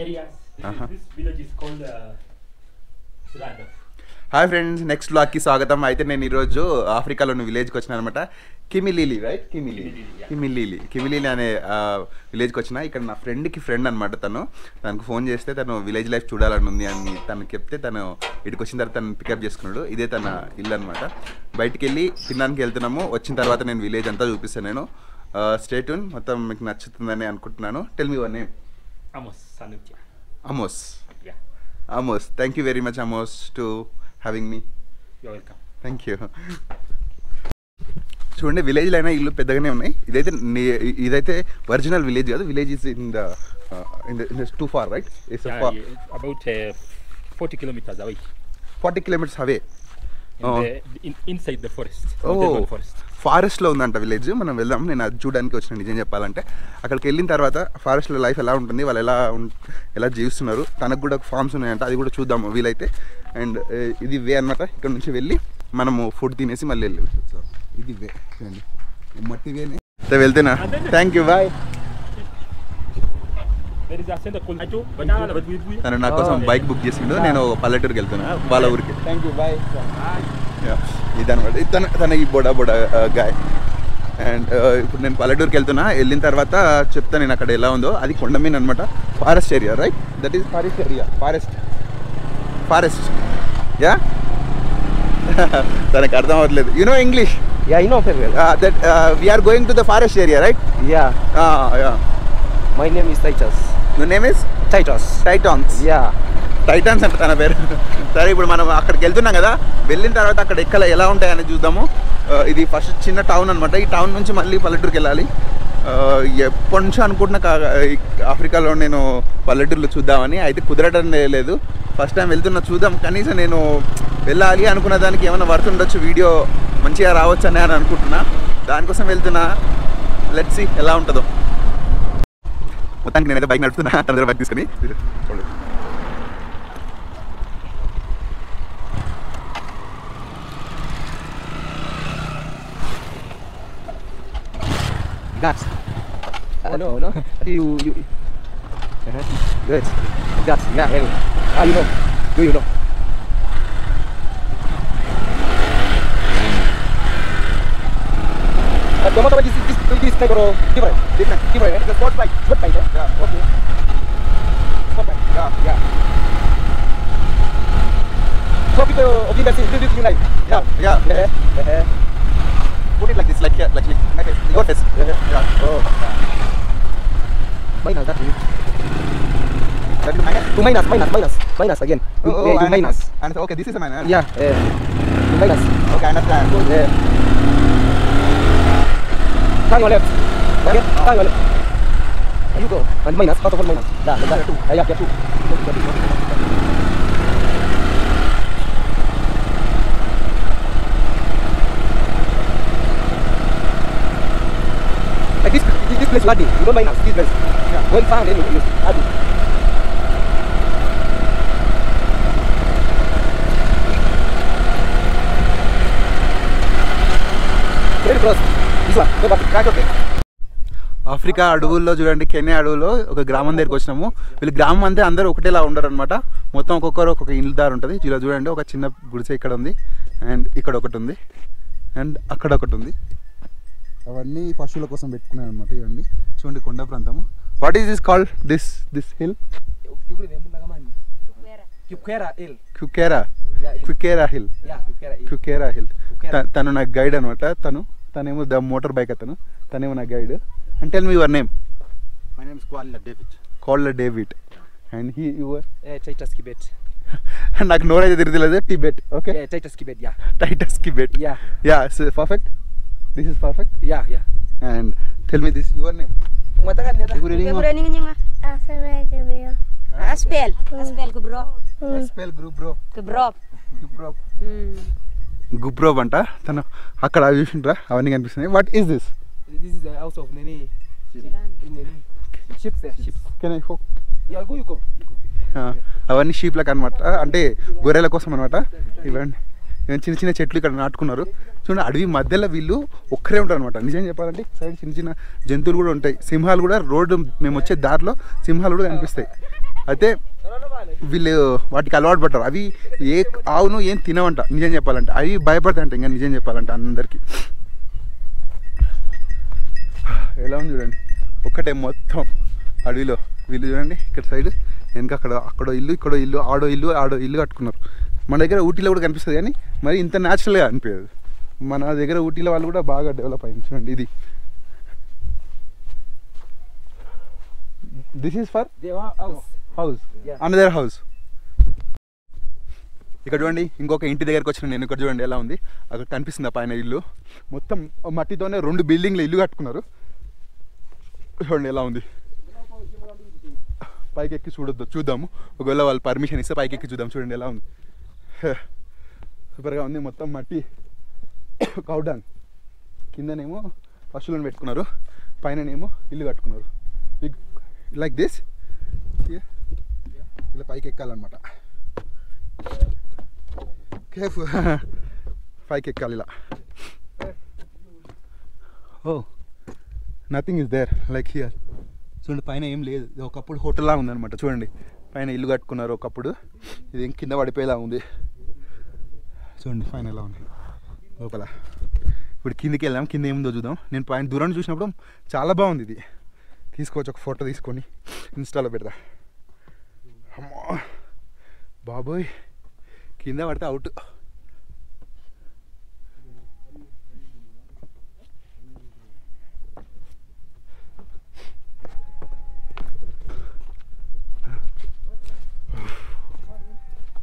areas. This village is called Siradov. Hi friends, next బ్లాగ్కి స్వాగతం. అయితే నేను ఈరోజు ఆఫ్రికాలోని విలేజ్కి వచ్చిన అనమాట. కిమిలీలి, రైట్? కిమిలీలి అనే విలేజ్కి వచ్చిన. ఇక్కడ నా ఫ్రెండ్కి ఫ్రెండ్ అనమాట. తనకు ఫోన్ చేస్తే తను విలేజ్ లైఫ్ చూడాలని ఉంది అని తనకు చెప్తే తను ఇక్కడికి వచ్చిన తర్వాత తను పికప్ చేసుకున్నాడు. ఇదే తన ఇల్లు అనమాట. బయటికి వెళ్ళి తినడానికి వెళ్తున్నాము. వచ్చిన తర్వాత నేను విలేజ్ అంతా చూపిస్తాను. నేను స్టే ట్యూన్. మొత్తం మీకు నచ్చుతుందని అనుకుంటున్నాను. Tell me your name. Amos. Thank you very much, Amos, to having me. You're welcome. Thank you. చూడండి, విలేజ్లో అయినా ఇల్లు పెద్దగానే ఉన్నాయి. ఇదైతే ఒరిజినల్ విలేజ్ కాదు. Village is in the too far, right? It's about 40 kilometers away. 40 kilometers away. Inside the forest. ఫారెస్ట్లో ఉందంట విలేజ్. మనం వెళ్దాం. నేను అది చూడడానికి వచ్చిన. నిజం చెప్పాలంటే అక్కడికి వెళ్ళిన తర్వాత ఫారెస్ట్లో లైఫ్ ఎలా ఉంటుంది, వాళ్ళు ఎలా జీవిస్తున్నారు, తనకు కూడా ఫార్మ్స్ ఉన్నాయంట. అది కూడా చూద్దాము వీలైతే. అండ్ ఇది వే అనమాట. ఇక్కడ నుంచి వెళ్ళి మనము ఫుడ్ తినేసి మళ్ళీ వెళ్ళి ఇది వే. మట్టి వేనే వెళ్తేనా. Thank you, bye. తను నా కోసం బైక్ బుక్ చేసిండు. నేను పల్లెటూరుకి వెళ్తున్నా వాళ్ళ ఊరికి. Thank you, bye. ఇదనమాట తన ఈ బొడా గాయ్. అండ్ ఇప్పుడు నేను పల్లెటూరుకి వెళ్తున్నా. వెళ్ళిన తర్వాత చెప్తాను నేను అక్కడ ఎలా ఉందో. అది కొండమీన్ అనమాట. Forest area, right? That is forest area. Forest yeah. తనకు అర్థం అవ్వట్లేదు. You know English? Yeah, I know very well. That we are going to the forest area, right? Yeah. My name is Titus. Your name is? Titus. Titans. Yeah. Titans అంటే తన పేరు. సరే, ఇప్పుడు మనం అక్కడికి వెళ్తున్నాం కదా. వెళ్ళిన తర్వాత అక్కడ ఎలా ఉంటాయని చూద్దాము. ఇది ఫస్ట్ చిన్న టౌన్ అనమాట. ఈ టౌన్ నుంచి మళ్ళీ పల్లెటూరుకి వెళ్ళాలి. ఎప్పటి నుంచో అనుకుంటున్నా ఆఫ్రికాలో నేను పల్లెటూరులో చూద్దామని. అయితే కుదరడం లేదు. ఫస్ట్ టైం వెళ్తున్నా, చూద్దాం. కనీసం నేను వెళ్ళాలి అనుకున్న దానికి ఏమైనా వర్త్ ఉండొచ్చు, వీడియో మంచిగా రావచ్చు అని అనుకుంటున్నా. దానికోసం వెళ్తున్నా. లెట్స్ సీ ఎలా ఉంటుందో. మొత్తానికి నేనైతే బైక్ నడుపుతున్నా. అందరూ బైక్ తీసుకొని చూడండి. Guts. No. You. Good. Guts. Yeah. Hey. You know. Do you know? This type of different. The sport bike. Yeah. Okay. Sport bike. Yeah. So people of this you like. Yeah. Put it like this, like here, like my face, your face. Yeah. Oh. Minus that. That is minus. To minus again. To minus. And okay, this is a minus. Yeah. To minus. Okay, I understand. Turn your left. Okay. Turn your left. You go. And minus. Out of minus. Yeah. Like that. Yeah. Two. This place Adi, you don't mind us, this place. Yeah. Going far then you use Adi. Very close. This one. Go back. Right, okay. Africa అడవుల్లో చూడండి, Kenya అడవులో ఒక గ్రామం దగ్గరికి వచ్చినాము. వీళ్ళు గ్రామం అంతే అందరూ ఒకటేలా ఉండరు అనమాట. మొత్తం ఒక్కొక్కరు ఒక్కొక్క ఇల్లు దారి ఉంటుంది. ఇలా చూడండి, ఒక చిన్న గుడిసె ఇక్కడ ఉంది, అండ్ ఇక్కడ ఒకటి ఉంది, అండ్ అక్కడ ఒకటి ఉంది. అవన్నీ పశువుల కోసం పెట్టుకున్నాను అనమాట. ఇవన్నీ చూడండి, కొండ ప్రాంతము. What is this called? This hill క్యుకేరా హిల్. తను నాకు గైడ్ అనమాట. తనేమో ద మోటార్ బైక్. తనేమో నా guide. And tell me your name. My name is Koala David. And he you were? Titus Kibet. నాకు నోరైతే తిరగలేదు. Tibet. Okay. Titus Kibet. Yeah. Titus Kibet. Yeah. So perfect. This is perfect. Yeah. And tell me this, your name. Gubrov అంట. తను అక్కడ చూసిండ్రా అవన్నీ కనిపిస్తున్నాయి. What is this? This is the house of Nene. Sheep. Can I hope? Yeah, go. అవన్నీ షీప్లకు అనమాట. అంటే గొర్రెల కోసం అనమాట. ఇవన్నీ చిన్న చిన్న చెట్లు ఇక్కడ నాటుకున్నారు. చూడండి, అడవి మధ్యలో వీళ్ళు ఒక్కరే ఉంటారు అనమాట. నిజం చెప్పాలంటే సైడ్ చిన్న చిన్న జంతువులు కూడా ఉంటాయి. సింహాలు కూడా రోడ్డు మేము వచ్చే దారిలో సింహాలు కూడా కనిపిస్తాయి. అయితే వీళ్ళు వాటికి అలవాటు పడతారు. అవి ఏ ఆవును ఏం తినవంట నిజం చెప్పాలంటే, అవి భయపడతాయంట ఇంకా నిజం చెప్పాలంటే అందరికీ. ఎలా ఉంది చూడండి, ఒక్కటే మొత్తం అడవిలో. వీళ్ళు చూడండి ఇక్కడ సైడ్ వెనక అక్కడో ఇల్లు, ఇక్కడో ఇల్లు, ఆడో ఇల్లు కట్టుకున్నారు. మన దగ్గర ఊటీలో కూడా కనిపిస్తుంది కానీ మరి ఇంత న్యాచురల్గా అనిపించదు. మన దగ్గర ఊటీలో వాళ్ళు కూడా బాగా డెవలప్ అయింది. చూడండి ఇది, this is for house, another house. ఇక్కడ చూడండి ఇంకొక ఇంటి దగ్గరకు వచ్చిన నేను. ఇక్కడ చూడండి ఎలా ఉంది, అక్కడ కనిపిస్తుంది ఆ పైన ఇల్లు. మొత్తం మట్టితోనే 2 బిల్డింగ్లు ఇల్లు కట్టుకున్నారు. చూడండి ఎలా ఉంది. పైకి ఎక్కి చూద్దాము, ఒకవేళ వాళ్ళు పర్మిషన్ ఇస్తే పైకి ఎక్కి చూద్దాం. చూడండి ఎలా ఉంది, సూపర్గా ఉంది. మొత్తం మట్టి కౌడాన్, కిందనేమో పశువులను పెట్టుకున్నారు, పైననేమో ఇల్లు కట్టుకున్నారు. లైక్ దిస్ ఇలా పైకి ఎక్కాలన్నమాట. పైకి ఎక్కాలి ఇలా. Oh nothing is there like here. చూడండి పైన ఏం లేదు, ఇది ఒకప్పుడు హోటల్లా ఉందన్నమాట. చూడండి పైన ఇల్లు కట్టుకున్నారు ఒకప్పుడు, ఇది కింద పడిపోయేలా ఉంది. చూడండి పైన ఎలా ఉంది లోపల. ఇప్పుడు కిందికి వెళ్దాం, కింద ఏముందో చూద్దాం. నేను పైన దూరం చూసినప్పుడు చాలా బాగుంది ఇది. తీసుకోవచ్చు, ఒక ఫోటో తీసుకొని ఇన్స్టాలో పెడతా. అమ్మా బాబోయ్, కింద పడితే అవుట్.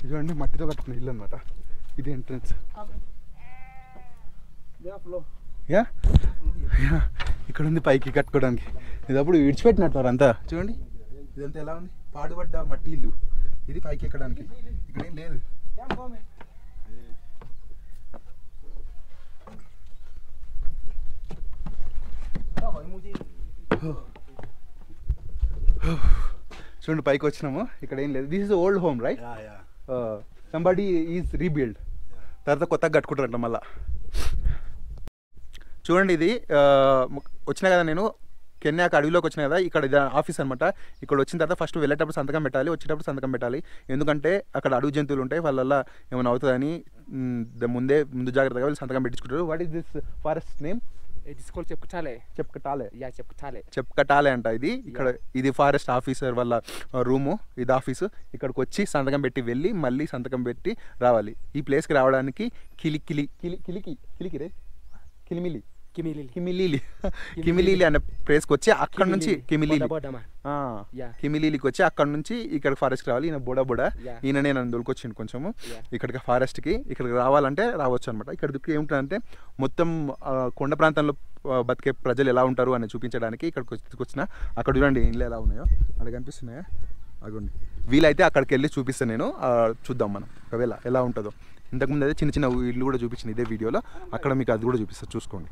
చూడండి మట్టితో కట్టుకున్న ఇల్లు అనమాట. ఇది ఎంట్రన్స్. యా ఇక్కడ ఉంది పైకి కట్టుకోవడానికి. ఇది అప్పుడు విడిచిపెట్టినట్టు అంతా. చూడండి ఇదంతా ఎలా ఉంది, పాడుపడ్డ మట్టి ఇల్లు. ఇది పైకి ఎక్కడానికి ఇక్కడ ఏం లేదు. చూడండి పైకి వచ్చినాము, ఇక్కడ ఏం లేదు. This is old home right? Somebody is rebuild. తర్వాత కొత్తగా కట్టుకుంటారంట మళ్ళా. చూడండి ఇది వచ్చినా కదా నేను కెన్యాకి అడవిలోకి వచ్చినా కదా. ఇక్కడ ఇది ఆఫీస్ అనమాట. ఇక్కడ వచ్చిన తర్వాత ఫస్ట్ వెళ్ళేటప్పుడు సంతకం పెట్టాలి, వచ్చేటప్పుడు సంతకం పెట్టాలి. ఎందుకంటే అక్కడ అడవి జంతువులు ఉంటాయి, వాళ్ళ ఏమైనా అవుతుందని ముందు జాగ్రత్తగా వీళ్ళు సంతకం పెట్టించుకుంటారు. What is this forest name? It is called Chepkatale. Chepkatale. Yeah, Chepkatale. Chepkatale అంట ఇది. ఇక్కడ ఇది ఫారెస్ట్ ఆఫీసర్ వాళ్ళ రూము, ఇది ఆఫీసు. ఇక్కడికి వచ్చి సంతకం పెట్టి వెళ్ళి మళ్ళీ సంతకం పెట్టి రావాలి. ఈ ప్లేస్కి రావడానికి కిమిలీలి అనే ప్లేస్కి వచ్చి అక్కడ నుంచి కిమిలీలికి వచ్చి అక్కడ నుంచి ఇక్కడ ఫారెస్ట్కి రావాలి. ఈయన బోడ ఈయననే నన్ను దొరికొచ్చిండు కొంచెము ఇక్కడికి ఫారెస్ట్కి. ఇక్కడికి రావాలంటే రావచ్చు అనమాట. ఇక్కడ ఏముంటుందంటే మొత్తం కొండ ప్రాంతంలో బతికే ప్రజలు ఎలా ఉంటారు అని చూపించడానికి ఇక్కడికి వచ్చిన. అక్కడ చూడండి ఇల్లు ఎలా ఉన్నాయో అక్కడ కనిపిస్తున్నాయా, అగోండి. వీలైతే అక్కడికి వెళ్ళి చూపిస్తాను నేను, చూద్దాం మనం ఒకవేళ ఎలా ఉంటుందో. ఇంతకుముందు అయితే చిన్న చిన్న ఇల్లు కూడా చూపించింది ఇదే వీడియోలో, అక్కడ మీకు అది కూడా చూపిస్తాను, చూసుకోండి.